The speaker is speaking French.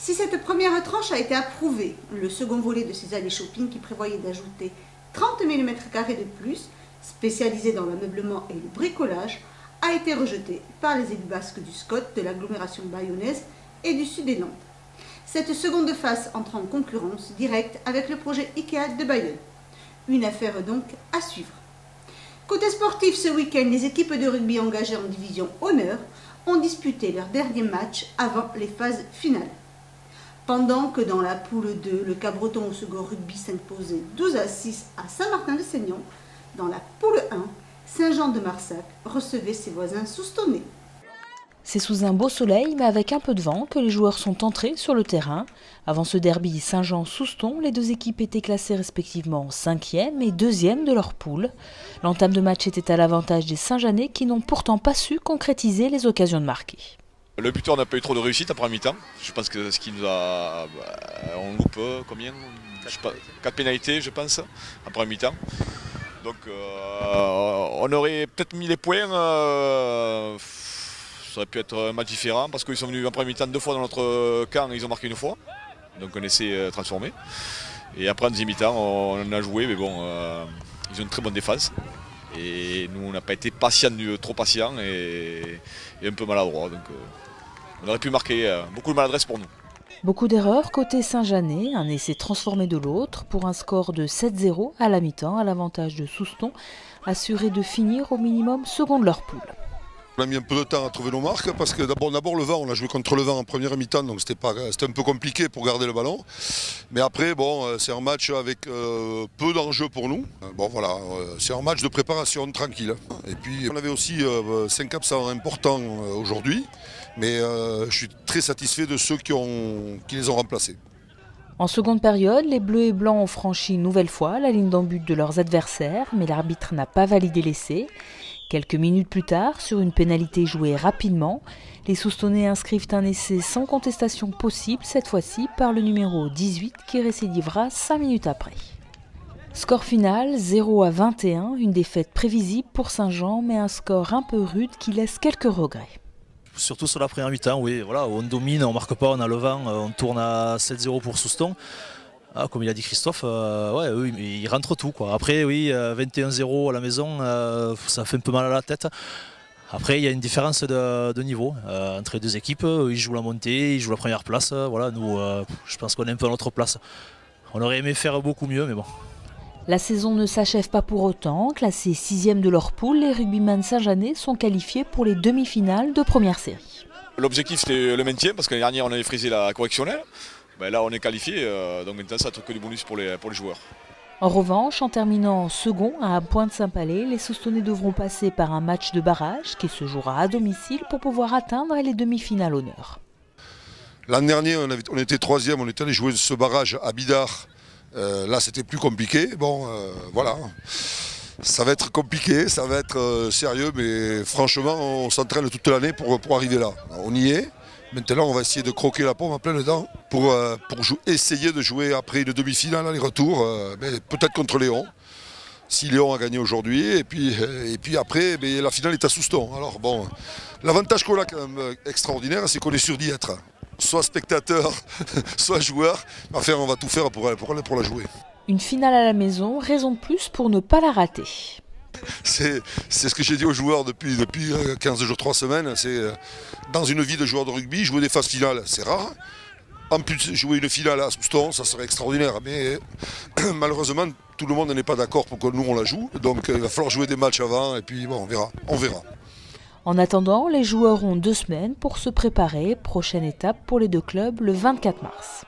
Si cette première tranche a été approuvée, le second volet de ces allées shopping qui prévoyait d'ajouter 30 000 m² de plus, spécialisés dans l'ameublement et le bricolage, a été rejeté par les élus basques du SCOT, de l'agglomération bayonnaise et du sud des Landes. Cette seconde phase entre en concurrence directe avec le projet IKEA de Bayonne. Une affaire donc à suivre. Côté sportif, ce week-end, les équipes de rugby engagées en division honneur ont disputé leur dernier match avant les phases finales. Pendant que dans la poule 2, le Cabreton au second rugby s'imposait 12-6 à Saint-Martin-de-Seignan, dans la poule 1, Saint-Jean-de-Marsac recevait ses voisins soustonnais. C'est sous un beau soleil, mais avec un peu de vent, que les joueurs sont entrés sur le terrain. Avant ce derby Saint-Jean-Souston, les deux équipes étaient classées respectivement 5e et 2e de leur poule. L'entame de match était à l'avantage des Saint-Jeanais qui n'ont pourtant pas su concrétiser les occasions de marquer. Le buteur n'a pas eu trop de réussite après mi-temps. Je pense que ce qui nous a... on loupe combien 4 pénalités, je pense, après mi-temps. Donc on aurait peut-être mis les points. Ça aurait pu être un match différent parce qu'ils sont venus en première mi-temps 2 fois dans notre camp et ils ont marqué 1 fois. Donc on essaie de transformer. Et après en deuxième mi-temps, on en a joué, mais bon, ils ont une très bonne défense. Et nous, on n'a pas été patient, trop patient et un peu maladroit. Donc on aurait pu marquer beaucoup de maladresse pour nous. Beaucoup d'erreurs côté Saint-Jeanais, un essai transformé de l'autre pour un score de 7-0 à la mi-temps à l'avantage de Souston, assuré de finir au minimum second de leur poule. On a mis un peu de temps à trouver nos marques parce que d'abord le vent, on a joué contre le vent en première mi-temps, donc c'était un peu compliqué pour garder le ballon. Mais après, bon, c'est un match avec peu d'enjeux pour nous. Bon voilà, c'est un match de préparation tranquille. Et puis on avait aussi 5 absents importants aujourd'hui, mais je suis très satisfait de ceux qui les ont remplacés. En seconde période, les Bleus et Blancs ont franchi une nouvelle fois la ligne d'en but de leurs adversaires, mais l'arbitre n'a pas validé l'essai. Quelques minutes plus tard, sur une pénalité jouée rapidement, les Soustonnais inscrivent un essai sans contestation possible, cette fois-ci par le numéro 18 qui récidivera 5 minutes après. Score final 0-21, une défaite prévisible pour Saint-Jean, mais un score un peu rude qui laisse quelques regrets. Surtout sur la première mi-temps, oui, voilà, on domine, on ne marque pas, on a le vent, on tourne à 7-0 pour Souston. Ah, comme il a dit Christophe, ouais, oui, il rentre tout, quoi. Après, oui, 21-0 à la maison, ça fait un peu mal à la tête. Après, il y a une différence de niveau entre les deux équipes. Ils jouent la montée, ils jouent la première place. Voilà, nous, je pense qu'on est un peu à notre place. On aurait aimé faire beaucoup mieux, mais bon. La saison ne s'achève pas pour autant. Classés 6e de leur poule, les rugbyman Saint-Jeanais sont qualifiés pour les demi-finales de première série. L'objectif, c'était le maintien, parce que l'année dernière, on avait frisé la correctionnelle. Ben là, on est qualifié, donc maintenant, ça ne trouve que du bonus pour les joueurs. En revanche, en terminant second à Pointe-Saint-Palais, les Soustonnais devront passer par un match de barrage qui se jouera à domicile pour pouvoir atteindre les demi-finales honneur. L'année dernière, on était 3e, on était allé jouer ce barrage à Bidart. Là, c'était plus compliqué. Bon, voilà. Ça va être compliqué, ça va être sérieux, mais franchement, on s'entraîne toute l'année pour arriver là. On y est. Maintenant, on va essayer de croquer la pomme en plein dedans pour essayer de jouer après une demi-finale, aller-retour, peut-être contre Léon, si Léon a gagné aujourd'hui. Et puis après, la finale est à Souston. Alors bon, l'avantage qu'on a quand même extraordinaire, c'est qu'on est sûr d'y être. Soit spectateur, soit joueur. Enfin, on va tout faire pour la jouer. Une finale à la maison, raison de plus pour ne pas la rater. C'est ce que j'ai dit aux joueurs depuis 15 jours, 3 semaines. C'est dans une vie de joueur de rugby, jouer des phases finales, c'est rare. En plus, jouer une finale à Souston, ça serait extraordinaire. Mais malheureusement, tout le monde n'est pas d'accord pour que nous, on la joue. Donc il va falloir jouer des matchs avant et puis bon, on verra. En attendant, les joueurs ont 2 semaines pour se préparer. Prochaine étape pour les deux clubs le 24 mars.